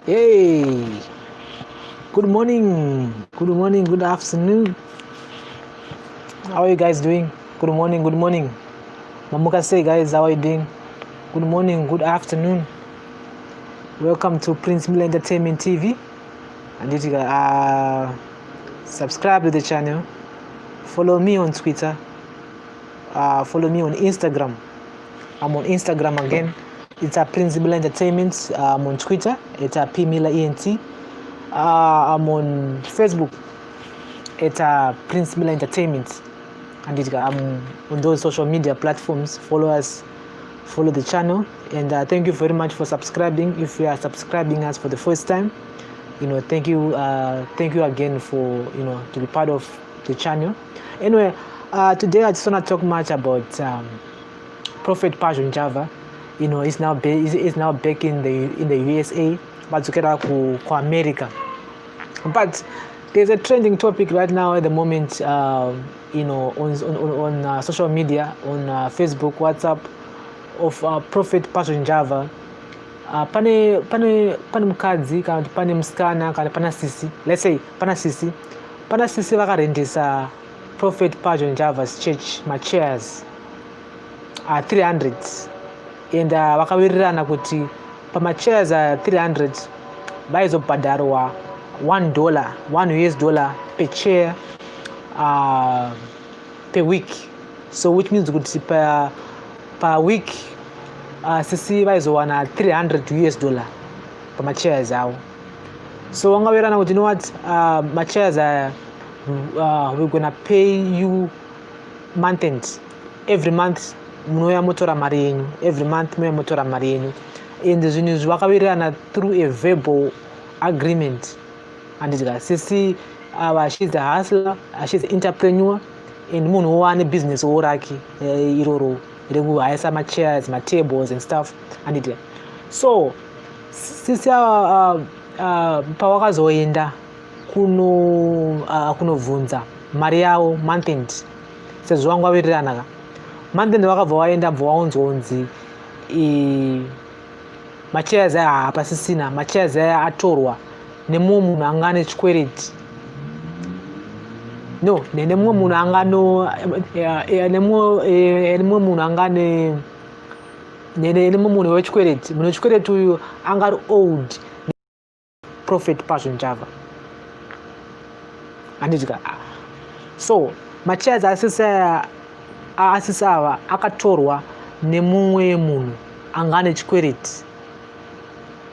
Hey, good morning, good afternoon. How are you guys doing? Good morning. Mamuka say, guys, how are you doing? Good morning, good afternoon. Welcome to Prince Mille Entertainment TV. And you subscribe to the channel. Follow me on Twitter. Follow me on Instagram. I'm on Instagram again. It's a Prince Mille Entertainment. I'm on Twitter. It's a princemillerentertainment. I'm on Facebook. It's a Prince Mille Entertainment. And I'm on those social media platforms. Follow us, follow the channel, and thank you very much for subscribing. If you are subscribing us for the first time, thank you again for to be part of the channel. Anyway, today I just want to talk much about Prophet Passion Java. It's now back in the USA, but together to America. But there's a trending topic right now at the moment, on social media, on Facebook, WhatsApp, of Prophet Passion Java. Pane mukadzi kana kuti pane musikana kana pana sisi, let's say pana sisi vakarendesa Prophet Passion Java's church chairs 300, and vakawirirana kuti pamachairs 300 vaizobhadharwa $1 per chair per week. So which means kuti per week sisi vaizowana $300 pamachairs awo. So wangawirirana kuti machairs we're gonna pay you month end. Every month munouya motora mari yenyu, every month munouya motora mari yenyu, and zvinhu izvi vakawirirana through a verbal agreement. And sisi she's a hustler, she's an entrepreneur, and munhu wane business rake iroro rekuhaisa machairs, tables and stuff. And so sisi pawakazoenda kunovhunza mari yavo month end, sezvo vanga vawirirana month end, vakabva vaenda bva vaunzwa kunzi machairs aya hapasisina, machairs aya atorwa nemumwe munhu anga ane chikwereti, nemumwe munhu anga nemumwe munhu anga nemumwe munhu wechikwereti. Munhu wechikwereti uyu anga ari old Prophet Passion Java. Andidya so machairs asisi ava akatorwa nemumwe munhu anga ane chikwereti,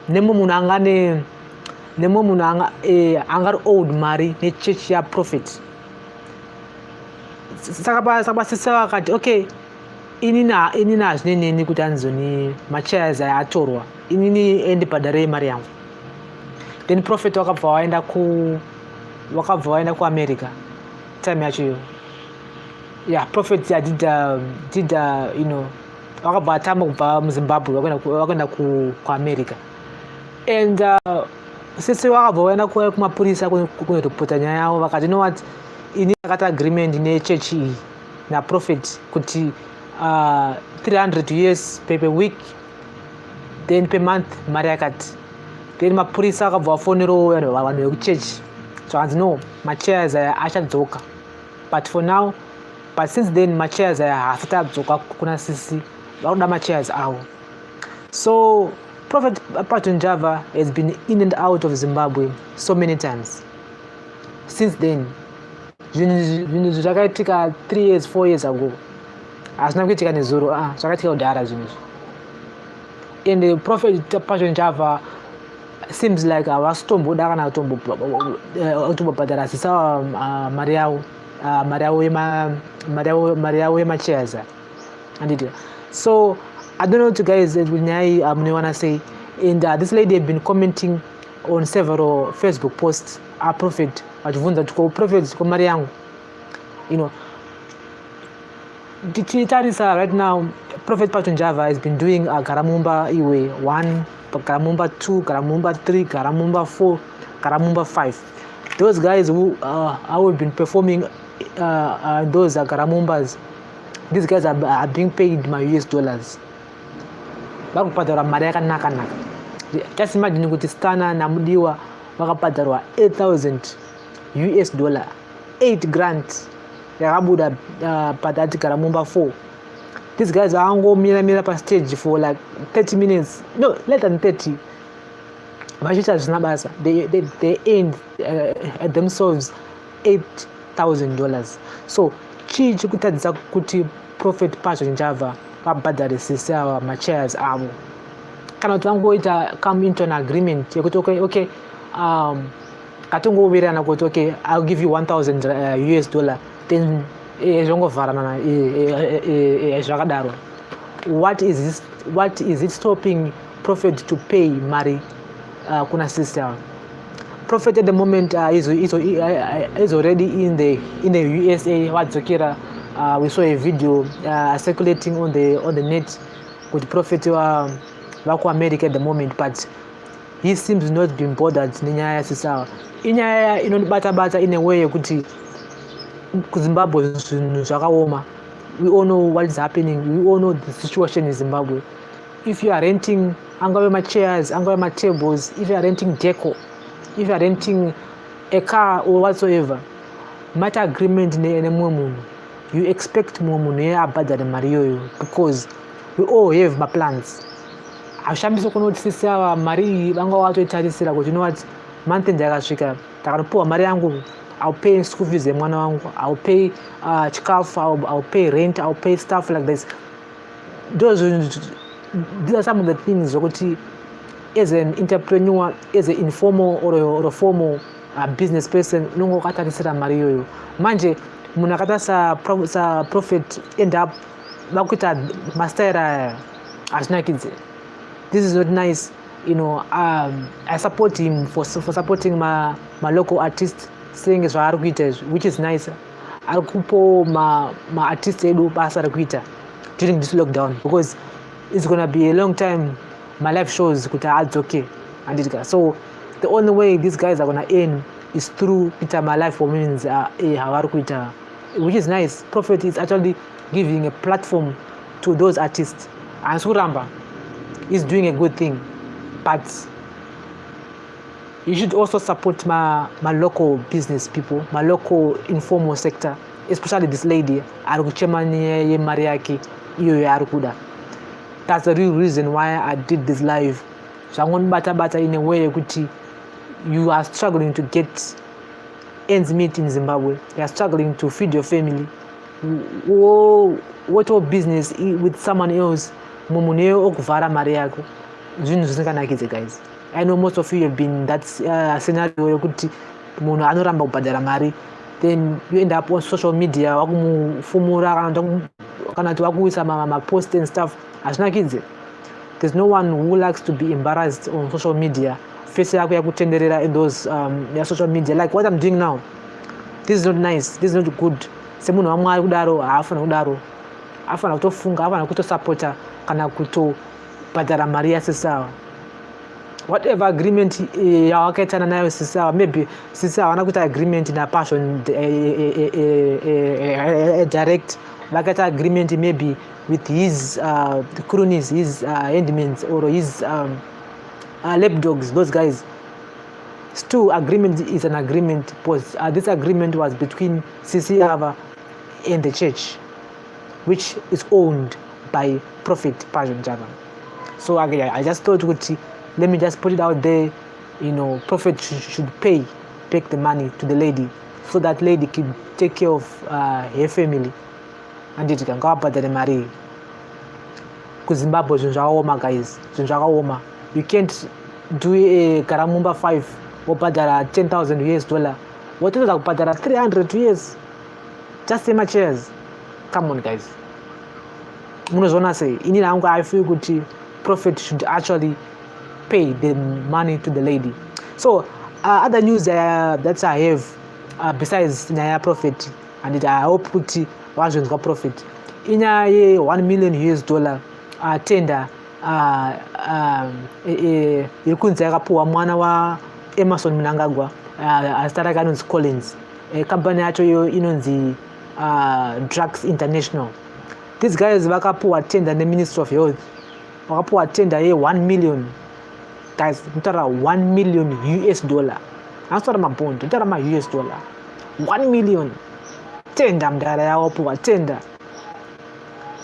nemumwe munhu anga ari old mari nechechi yaProphet. Saka pasisi vakati okay, inini hazvineneni kuti anzoni machairs aya atorwa, inini endibhadharei mari yangu. Then Prophet wakabva waenda kuAmerica time yacho. Prophet did wakabva atama kubva muZimbabwe wakaenda kuAmerica, and sisi wakabva waenda kumapurisa kunoripota nyaya yavo. Vakati ini akata agreement nechurch iyi naProphet kuti $300 per week, then per month mari yakati. Then mapurisa akabva vafonerawo vanhu vekuchechi, so hanzi no, machairs aya achadzoka. But since then machairs aya haasati adzoka kuna sisi, vakuda machairs avo. So Prophet Passion Java has been in and out of Zimbabwe so many times since then. Zvinhu zvakaitika 3 years 4 years ago, hazvina kuitika nezuro, zvakaitika kudhara zvinhu izvi. And the Prophet Passion Java seems like havasitomboda kana kutombobhadhara sisa mari yavo yemachairs. So I don't know what you guys want to say. And this lady have been commenting on several Facebook posts. Prophet vachibvunza kuti Prophet ko mari yangu. Tichitarisa right now, Prophet Passion Java has been doing garamumba iwe 1, garamumba 2, garamumba 3, garamumba 4, garamumba 5. Those guys who have been performing those garamumbas, these guys are being paid my US dollars. Vakubhadhara mari yakanaka. Just imagine kuti Stana na Mudiwa vakabhadharwa $8,000 8 grand yakabuda padatikara mumba 4. These guys vangomira pa stage for like 30 minutes, no, less than 30. Vachita zvina basa, they earned themselves $8,000. So chii chikutadzisa kuti profit pacho njava pabhadharisisa ava machairs avo. Kana kuti vangoita come into an agreement yekuti okay, katongowirirana kuti okay, I'll give you $1,000 then zvongovharana zvakadaro. What is it stopping Prophet to pay mari kuna sister? Prophet at the moment is already in the USA. Wadzokera, we saw a video circulating on the net with Prophet wako America at the moment, but he seems not being bothered nenyaya sister. Inyaya inobata in a way kuti Zimbabwe zvakaoma. We all know what is happening. We all know the situation in Zimbabwe. If you are renting angave chairs, angave tables, if you are renting deco, if you are renting a car or whatsoever, matter agreement ne munhu, you expect munhu abhadhare mari iyoyo because we all have my plans. Ashambisa kunotisisa mari vanga watoitarisira kuti you know what, month end yakasvika takanopuwa mari yangu, I'll pay school fees mwana wangu, I'll pay chikafu, I'll pay rent, I'll pay stuff like this. These are some of the things that as an entrepreneur, as an informal or a formal business person, nungo katarisira mari yoyo. Manje munakata sa profit end up bakuita master ashnakidze. This is not nice, you know. I support him for supporting my local artists, saying which is nice. Arikupo ma artist edu basa rakuita during this lockdown because it's gonna be a long time. My live shows kuta ads okay and it goes. So the only way these guys are gonna earn is through Peter my life for means which is nice. Prophet is actually giving a platform to those artists, and Suramba is doing a good thing, but you should also support my local business people, my local informal sector, especially this lady arikuchemani ye mariaki iyo yarukuda. That's the real reason why I did this live. Shangon bata in a way kuti you are struggling to get ends meet in Zimbabwe. You are struggling to feed your family. What your business with someone else? Mumuneo okuvara mari yako. Zvinhu zvisinganakidze guys. I know most of you have been in that scenario yokuti munhu anoramba kubhadhara mari, then you end up on social media wakumufumura kana kuti wakuisa ma-post and stuff. Azvinakidze. There's no one who likes to be embarrassed on social media. Face yako yakutenderera in those social media, like what I'm doing now. This is not nice. This is not good. Semunhu wamwari kudaro haafana kudaro. Afana kutofunga, afana kutosupporta kana kutobhadhara mari yasisawa. Whatever agreement yawakaitana nayo sisawa, maybe sisawa wana kuita agreement na passion direct, wakaita agreement maybe with his cronies, his handmaids or his lapdogs, those guys. Still, agreement is an agreement, because this agreement was between CC Ava and the church, which is owned by Prophet Passion Java. So I just thought, let me just put it out there, you know, Prophet should pay back the money to the lady, so that lady can take care of her family, and it can go up at the Mari. Because Zimbabwe is guys, you can't do a Karamumba 5 or padara $10,000. What is that padara $300? Just same chairs. Come on guys. Munozona say, I feel good. Prophet should actually pay the money to the lady. So other news that I have besides Naya Prophet, and I hope kuti versions of Prophet. In a $1 million tender irikunze yakapuwa mwana wa Emerson Mnangagwa asitara kanonzi Collins, company yacho yo inonzi Drugs International. These guys vakapuwa tender ne Ministry of Health, vakapuwa tender ye $1 million guys, $1 million US dollar. That's what I'm about. $US dollar. 1 million. Tender, tender.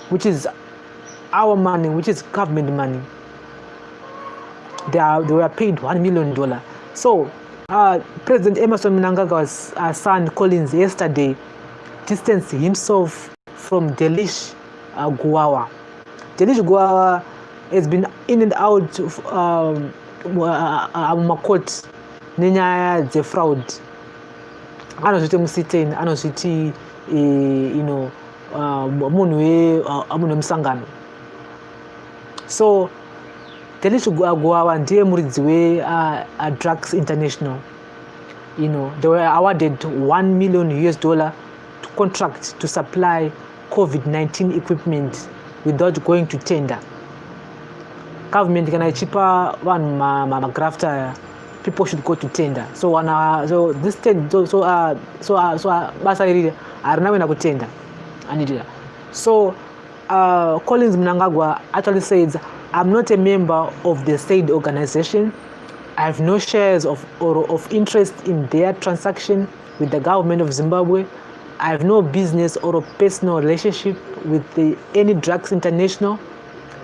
Which is our money, which is government money. They were paid $1 million. So, President Emerson Mnangagwa's son Collins yesterday distanced himself from Delish Guawa. Delish Guawa has been in and out of court nenyaya fraud. Anozviti musiteni, anozviti munhu wemusangano. So Delish Guawa ndiye muridzi Drugs International. They were awarded $1 million US dollar to contract to supply COVID-19 equipment without going to tender. Government can cheaper one grafter. People should go to tender. So this tender, so basically are now in a tender. So Collins Mnangagwa actually says, I'm not a member of the said organization. I have no shares of interest in their transaction with the government of Zimbabwe. I have no business or a personal relationship with any Drugs International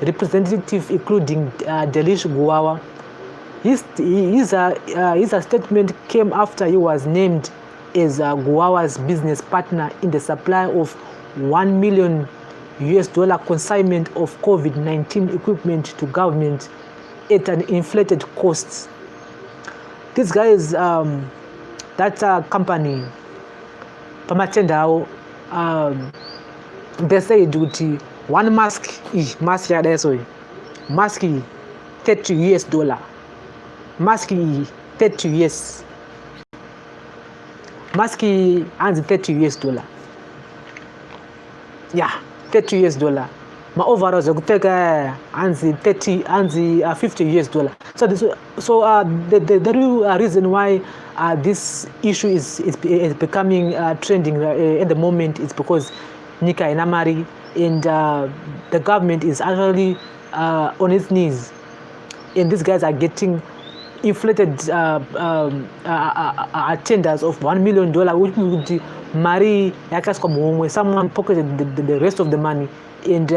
representative, including Delish Guawa. His statement came after he was named as Guawa's business partner in the supply of $1 million US dollar consignment of COVID-19 equipment to government at an inflated cost. These guys, that company, Pamatendao, they said one mask $30 US dollar. Mask $30 US. Mask and $30 US dollar. Yeah, $30 US dollar. My overall is take and 50 US dollar. So the real reason why this issue is becoming trending at the moment is because Nika Inamari and the government is actually on its knees, and these guys are getting inflated tenders of $1 million, which would marry someone pocketed the rest of the money. And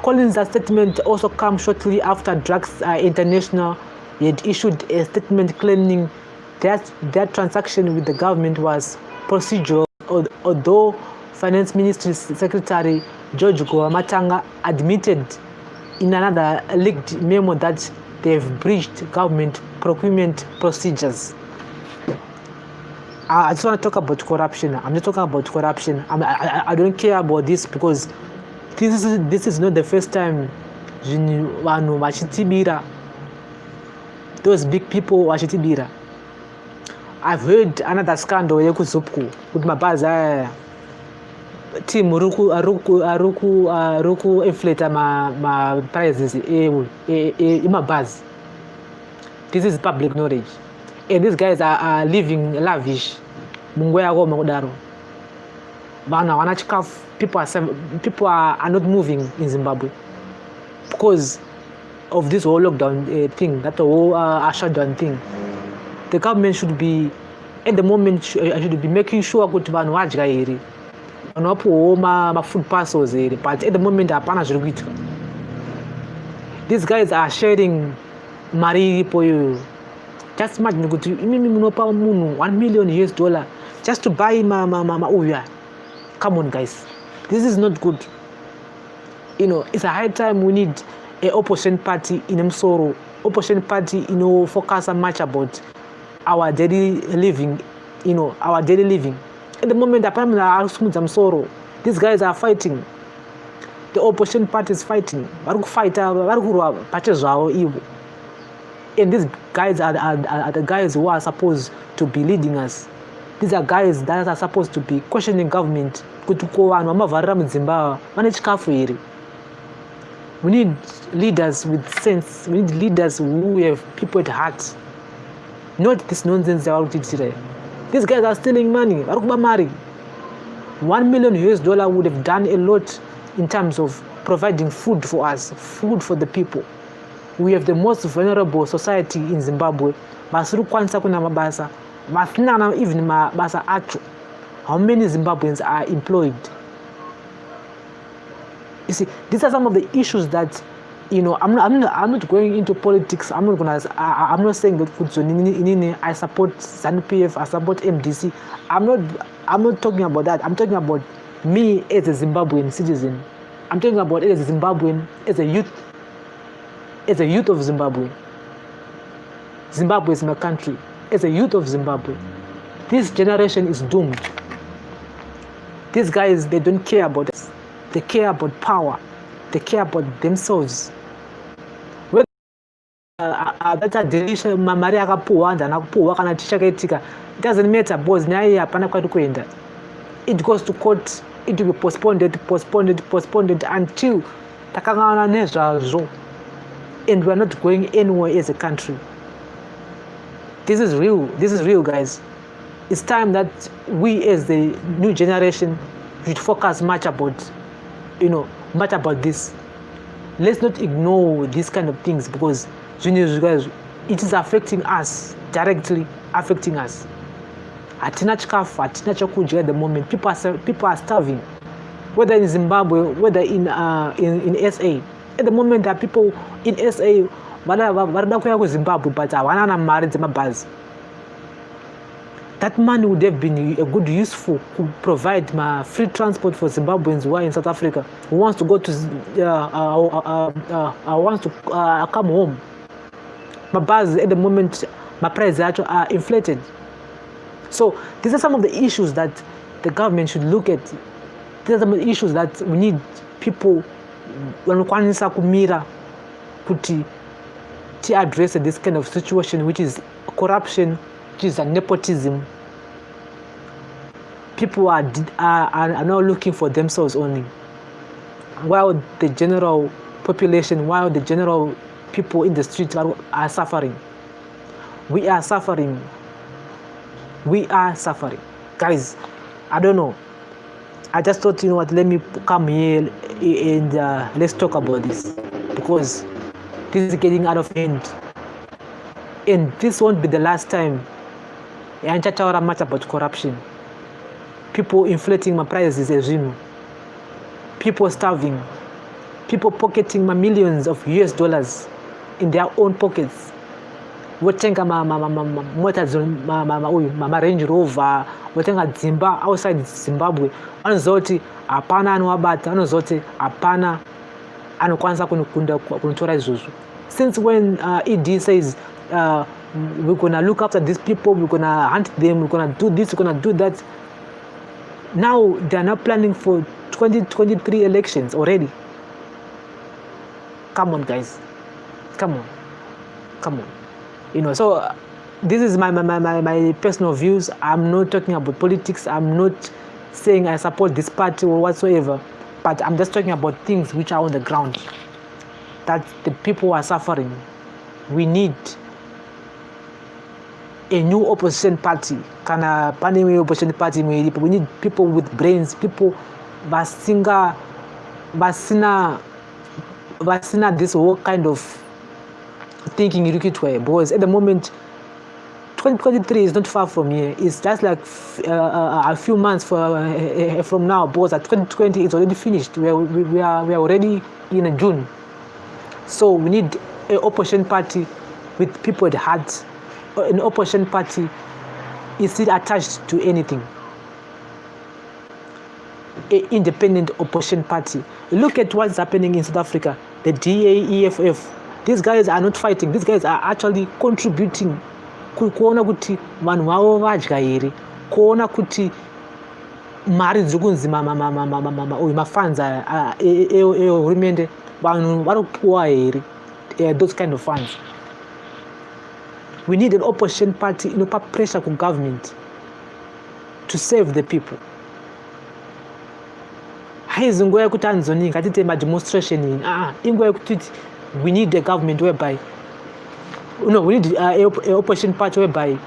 Collins' statement also comes shortly after Drugs International had issued a statement claiming that their transaction with the government was procedural, although Finance Ministry Secretary George Gowamatanga admitted in another leaked memo that they've breached government procurement procedures. I just want to talk about corruption. I'm not talking about corruption. I don't care about this because this is not the first time those big people wachitibira. I've heard another scandal yekuzupku with my baza team ruku inflate my prices in my buzz. This is public knowledge. And these guys are living lavish. People are not moving in Zimbabwe because of this whole lockdown thing, that whole shutdown thing. The government should be, at the moment, should be making sure that food parcels, but at the moment, these guys are sharing Mari Poyo. Just imagine $1 million US dollar just to buy ma uya. Come on, guys, this is not good. It's a high time we need an opposition party in Msoro. Opposition party, focus much about our daily living. Our daily living. At the moment, Msoro, these guys are fighting. The opposition party is fighting. And these guys are the guys who are supposed to be leading us. These are guys that are supposed to be questioning government. We need leaders with sense. We need leaders who have people at heart. Not this nonsense about it today. These guys are stealing money. $1 million US dollar would have done a lot in terms of providing food for us, food for the people. We have the most vulnerable society in Zimbabwe. Vasiri kwanisa kuna mabasa, vasina even mabasa acho. How many Zimbabweans are employed? You see, these are some of the issues that, I'm not going into politics. I'm not saying that I support ZANU-PF, I support MDC. I'm not talking about that. I'm talking about me as a Zimbabwean citizen. I'm talking about as a Zimbabwean, as a youth of Zimbabwe. Zimbabwe is my country. As a youth of Zimbabwe, this generation is doomed. These guys, they don't care about us. They care about power. They care about themselves. That's a delicious mari akapuwa ndana kupuwa kana tichakaitika. It doesn't matter because nyaya hapana kwati kuenda. It goes to court. It will be postponed until takangana nezvazvo. And we are not going anywhere as a country. This is real, guys. It's time that we as the new generation should focus much about this. Let's not ignore these kind of things because guys, it is affecting us, directly affecting us. Hatina chikafu, hatina chakudya at the moment. People are starving. Whether in Zimbabwe, whether in SA. At the moment, there are people in SA varada kuya ku Zimbabwe but hawana mari dzemabhazi. That money would have been a good useful to provide free transport for Zimbabweans who are in South Africa, who wants to go to wants to come home. Mabhazi at the moment, my prices are inflated. So these are some of the issues that the government should look at. These are some of the issues that we need people vanokwanisa kumira kuti to address this kind of situation, which is corruption, which is nepotism. People are now looking for themselves only, while the general population, while the general people in the streets are suffering. We are suffering. Guys, I don't know. I just thought, let me come here and let's talk about this, because this is getting out of hand. And this won't be the last time I talk much about corruption. People inflating my prices as people starving, people pocketing my millions of US dollars in their own pockets. Wotenga ma Range Rover, wotenga dzimba outside Zimbabwe. Anozoti hapana anowabata, anozoti hapana anokwanisa kunotora izvozvo. Since when ED says we're gonna look after these people, we're gonna hunt them, we're gonna do this, we're gonna do that. Now they are not planning for 2023 elections already. Come on, guys. Come on. So this is my personal views. I'm not talking about politics. I'm not saying I support this party or whatsoever. But I'm just talking about things which are on the ground, that the people are suffering. We need a new opposition party. Opposition party. We need people with brains, people vasina this whole kind of thinking because at the moment 2023 is not far from here. It's just like a few months from now, because at 2020 it's already finished. We are already in June. So we need an opposition party with people at heart. An opposition party is still attached to anything. An independent opposition party. Look at what's happening in South Africa. The DA, EFF. These guys are not fighting. These guys are actually contributing. Kuona kuti vanhu vavo vadya here, kuona kuti mari dzokunzi mafunds ehurumende vanhu varikupiwa here, those kind of funds. We need an opposition party inopa pressure ku government to save the people. Haizi nguva yekuti anzoni ngatite mademonstration inguva yekuti we need a government whereby we need an opposition party whereby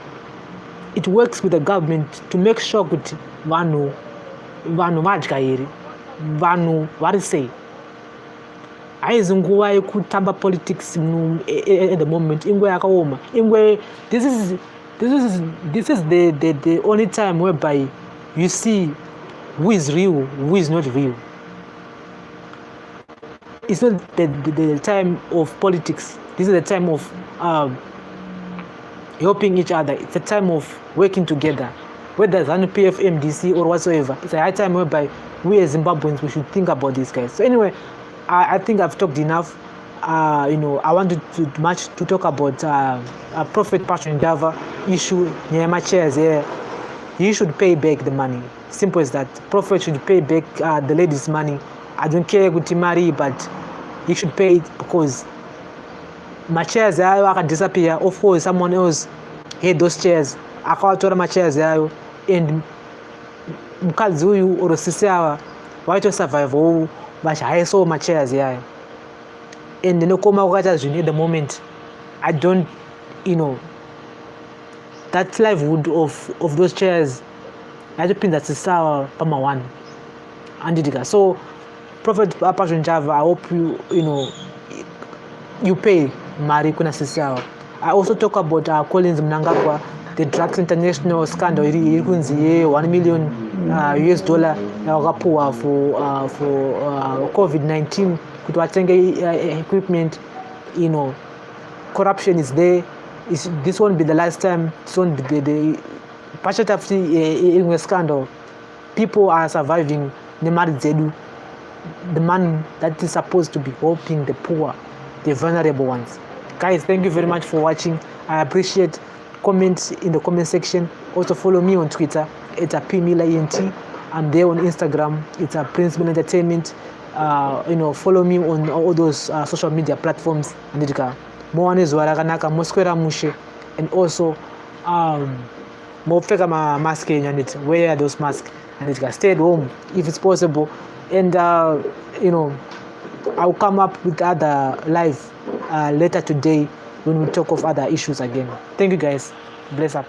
it works with the government to make sure that vanhu vadya here. vanhu vari sei. Haizi nguva yekutamba politics at the moment. Ingwe yakaoma. Ingwe, this is the only time whereby you see who is real, who is not real. It's not the time of politics. This is the time of helping each other. It's a time of working together. Whether it's ZANU-PF, MDC, or whatsoever, it's a high time whereby we as Zimbabweans, we should think about these guys. So anyway, I think I've talked enough. I wanted to talk about Prophet Passion Java issue. Nyema chairs here. He should pay back the money. Simple as that. Prophet should pay back the ladies' money. I don't care good marry, but he should pay it because my chairs can disappear. Of course, someone else had those chairs. Akawatora my chairs and mukadzi uyu or sisi ava vaito survive vachaisawo machairs yayo and ndinokoma kukaita zvinhu at the moment. I don't, that livelihood of those chairs yatopinda tsisawa pama1 andidika. So Prophet Passion Java, I hope you pay mari kuna sisi ava. I also talk about Collins Mnangagwa, the Drugs International scandal iri kunzi $1 million US yakapuwa for COVID-19 kuti vatenge equipment. Corruption is there. This won't be the last time. This won't be the pachata after scandal. People are surviving nemari dzedu. The man that is supposed to be helping the poor, the vulnerable ones. Guys, thank you very much for watching. I appreciate comments in the comment section. Also follow me on Twitter. It's a princemillerentertainment. I'm there on Instagram. It's a princemillerentertainment. Follow me on all those social media platforms. Andika moane zwarakanaka moswera mushe, and also mopfeka mask and wear those masks and stay at home if it's possible. And I'll come up with other live later today when we talk of other issues again. Thank you guys. Bless up.